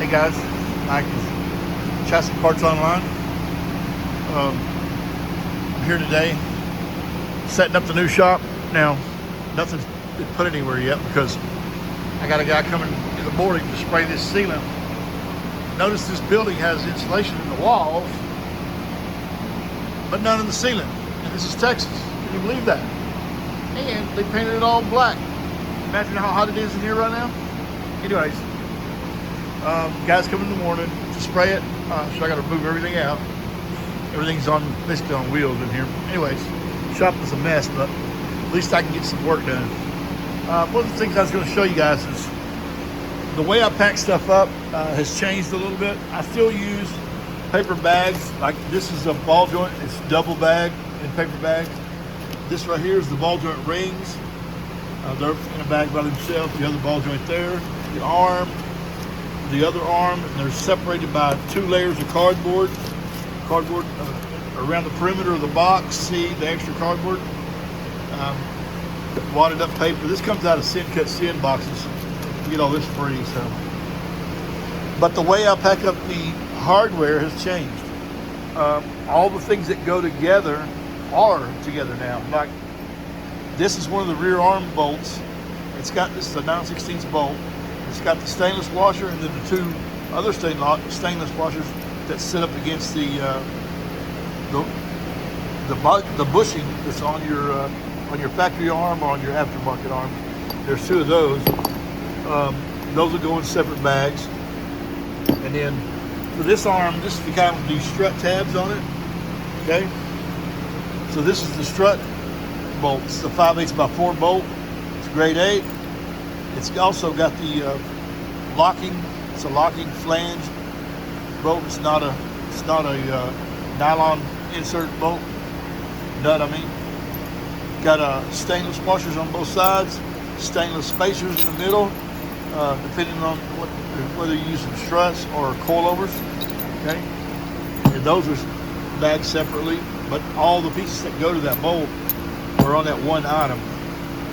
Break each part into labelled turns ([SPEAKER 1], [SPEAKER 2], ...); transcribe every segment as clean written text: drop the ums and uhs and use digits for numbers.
[SPEAKER 1] Hey guys, Mike is Chassis Parts Online. I'm here today setting up the new shop. Now, nothing's been put anywhere yet because I got a guy coming in the morning to spray this sealant. Notice this building has insulation in the walls, but none in the ceiling. And this is Texas. Can you believe that? And they painted it all black. Imagine how hot it is in here right now. Anyways, guys come in the morning to spray it, so I got to move everything out. Everything's basically on wheels in here. Anyways, shop is a mess, but at least I can get some work done. One of the things I was going to show you guys is the way I pack stuff up has changed a little bit. I still use paper bags. Like this is a ball joint. It's double bag in paper bags. This right here is the ball joint rings. They're in a bag by themselves. The other ball joint there, the arm, the other arm, and they're separated by 2 layers of cardboard around the perimeter of the box. See the extra cardboard, wadded up paper. This comes out of Sin-Cut Sin boxes. You get all this free. So, but the way I pack up the hardware has changed. All the things that go together are together now. Like this is one of the rear arm bolts. It's got, this is a 9/16 bolt. It's got the stainless washer and then the 2 other stainless washers that sit up against the bushing that's on your factory arm or on your aftermarket arm. There's 2 of those. Those will go in separate bags. And then for this arm, this is kind of these strut tabs on it. Okay. So this is the strut bolt. It's the 5/8 by 4 bolt. It's grade 8. It's also got the locking. It's a locking flange bolt. It's not a nylon insert bolt nut. I mean, got stainless washers on both sides, stainless spacers in the middle, depending on whether you're using struts or coilovers. Okay, and those are bagged separately, but all the pieces that go to that bolt are on that one item.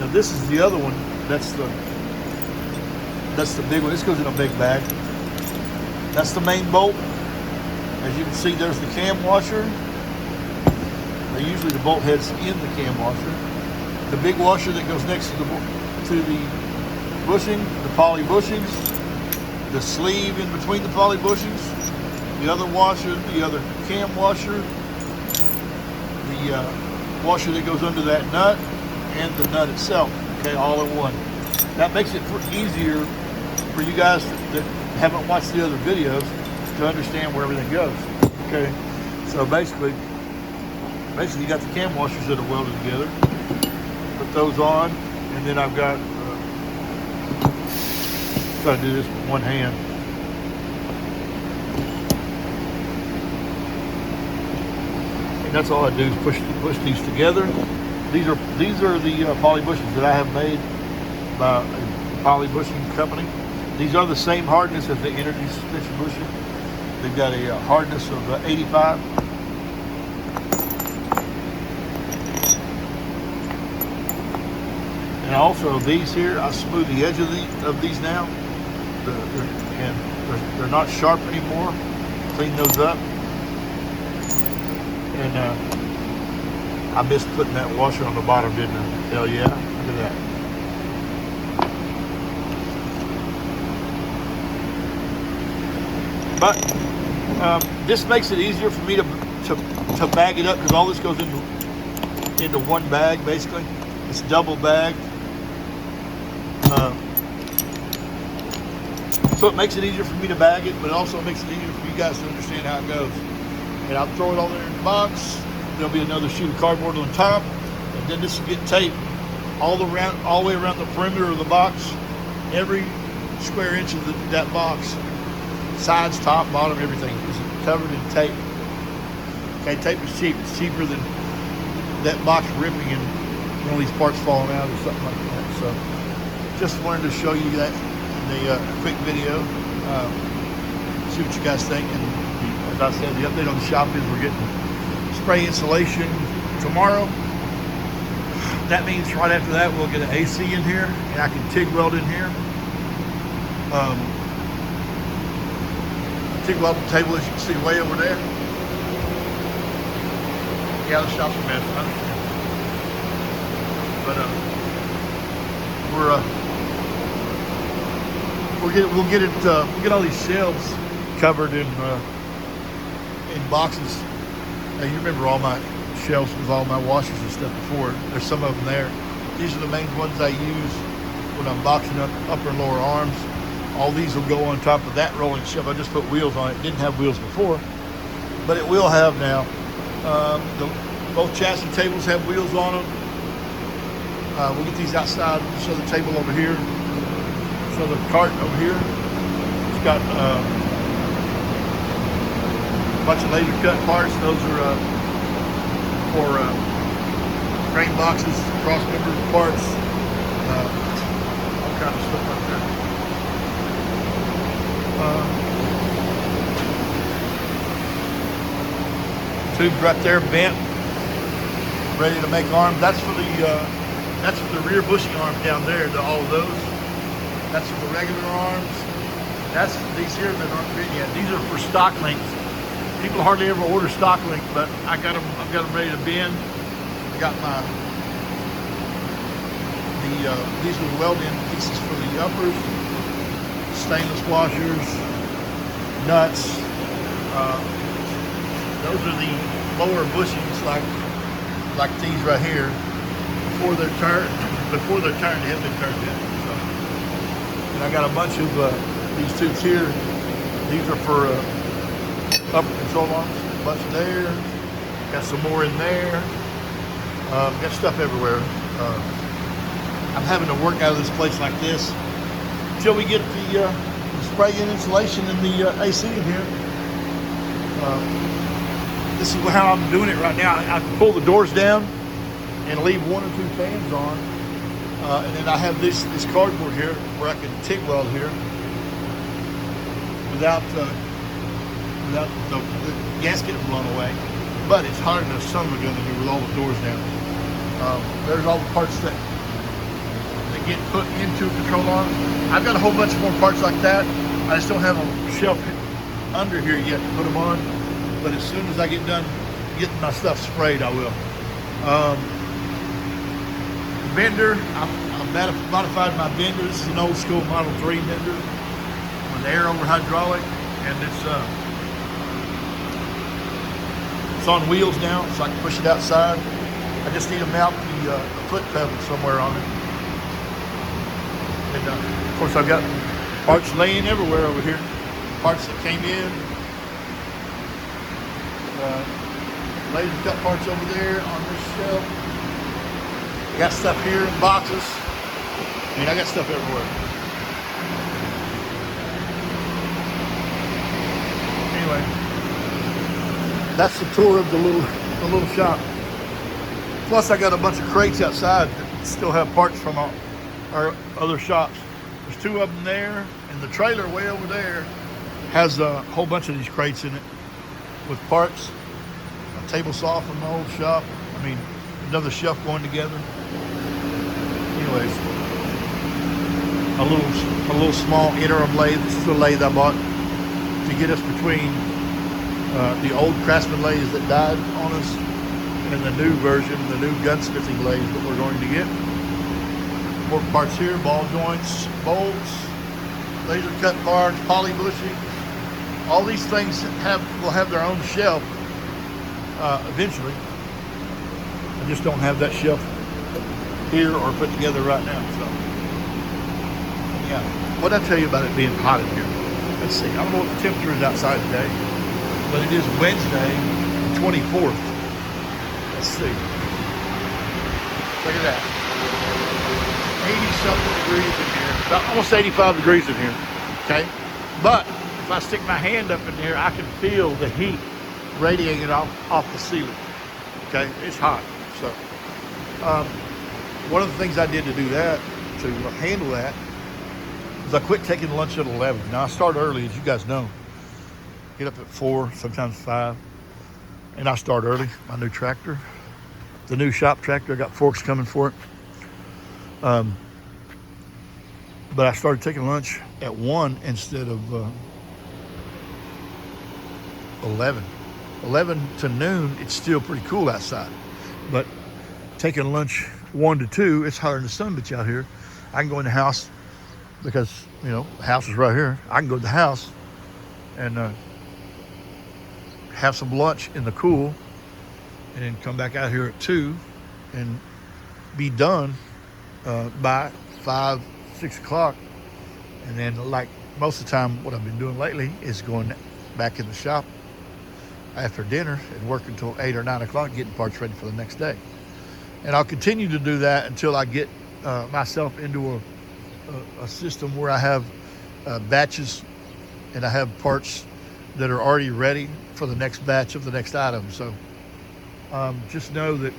[SPEAKER 1] Now this is the other one. That's the big one. This goes in a big bag. That's the main bolt. As you can see, there's the cam washer. Now, usually the bolt head's in the cam washer. The big washer that goes next to the bushing, the poly bushings, the sleeve in between the poly bushings, the other washer, the other cam washer, the washer that goes under that nut, and the nut itself. Okay, all in one. That makes it easier for you guys that haven't watched the other videos to understand where everything goes. Okay, so basically you got the cam washers that are welded together. Put those on, and then I've got try to do this with one hand. And that's all I do is push these together. These are the poly bushings that I have made by a poly bushing company. These are the same hardness as the Energy suspension bushing. They've got a hardness of 85. And also these here, I smooth the edge of these now. They're not sharp anymore. Clean those up. And I missed putting that washer on the bottom, didn't I? Hell yeah, look at that. But this makes it easier for me to bag it up because all this goes into one bag basically. It's double bagged. So it makes it easier for me to bag it, but it also makes it easier for you guys to understand how it goes. And I'll throw it all there in the box. There'll be another sheet of cardboard on top, and then this will get taped all the way around the perimeter of the box. Every square inch of that box, sides, top, bottom, everything is covered in tape. Okay, tape is cheap. It's cheaper than that box ripping and one of these parts falling out or something like that. So, just wanted to show you that in the quick video. See what you guys think. And as I said, the update on the shop is we're getting spray insulation tomorrow. That means right after that we'll get an AC in here, and I can TIG weld in here. TIG welding table, as you can see way over there. Yeah, the shop's a mess, I understand. But we'll get all these shelves covered in boxes. Now, you remember all my shelves with all my washers and stuff before. There's some of them there. These are the main ones I use when I'm boxing up upper and lower arms. All these will go on top of that rolling shelf. I just put wheels on it. It didn't have wheels before, but it will have now. Both chassis tables have wheels on them. We'll get these outside. Show the table over here. Show the cart over here. It's got a bunch of laser cut parts. Those are for crane boxes, cross member parts, all kinds of stuff like that. Tubes right there bent, ready to make arms. That's for the rear bushing arms down there. All of those. That's for the regular arms. That's these here that aren't bent yet. These are for stock links. People hardly ever order stock links, but I've got them ready to bend. I got these are weld-in pieces for the uppers, stainless washers, nuts. Those are the lower bushings, like these right here. Before they're turned, they have been turned in. So, and I got a bunch of these tubes here. These are for upper control arms. A bunch there. Got some more in there. Got stuff everywhere. I'm having to work out of this place like this until we get the spray-in insulation and the AC in here. This is how I'm doing it right now. I can pull the doors down and leave 1 or 2 fans on, and then I have this cardboard here where I can TIG weld here without the gas getting blown away. But it's hard enough son of a gun in here with all the doors down. There's all the parts that get put into control arms. I've got a whole bunch more parts like that. I just don't have a shelf under here yet to put them on. But as soon as I get done getting my stuff sprayed, I will. Bender, I've modified my bender. This is an old school Model 3 bender with air over hydraulic, and it's on wheels now, so I can push it outside. I just need to mount the foot pedal somewhere on it. And of course, I've got parts laying everywhere over here. Parts that came in. Laser cut parts over there on this shelf. I got stuff here in boxes. I mean, I got stuff everywhere. Anyway, that's the tour of the little shop. Plus, I got a bunch of crates outside that still have parts from our other shops. There's 2 of them there, and the trailer way over there has a whole bunch of these crates in it with parts. A table saw from my old shop. I mean, another shelf going together. Anyways, a little small interim lathe. This is the lathe I bought to get us between the old Craftsman lathes that died on us and the new version, the new gunsmithing lathe that we're going to get. More parts here, ball joints, bolts, laser cut parts, poly bushing. All these things will have their own shelf eventually. I just don't have that shelf here or put together right now. So, yeah. What did I tell you about it being hot in here? Let's see. I don't know what the temperature is outside today, but it is Wednesday, the 24th. Let's see. Look at that. 80-something degrees in here. About almost 85 degrees in here. Okay? But if I stick my hand up in here, I can feel the heat radiating off the ceiling. Okay? It's hot. So, one of the things I did to do that, to handle that, is I quit taking lunch at 11. Now, I start early, as you guys know. Get up at 4, sometimes 5. And I start early. My new tractor. The new shop tractor. I got forks coming for it. But I started taking lunch at 1 instead of 11. 11 to noon, it's still pretty cool outside. But taking lunch 1 to 2, it's hotter than the sun bitch out here. I can go in the house because, you know, the house is right here. I can go to the house and have some lunch in the cool and then come back out here at 2 and be done by 5, 6 o'clock. And then, like most of the time, what I've been doing lately is going back in the shop after dinner and work until 8 or 9 o'clock, getting parts ready for the next day. And I'll continue to do that until I get myself into a system where I have batches and I have parts that are already ready for the next batch of the next item. So just know that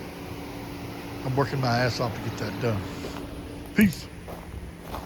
[SPEAKER 1] I'm working my ass off to get that done. Peace.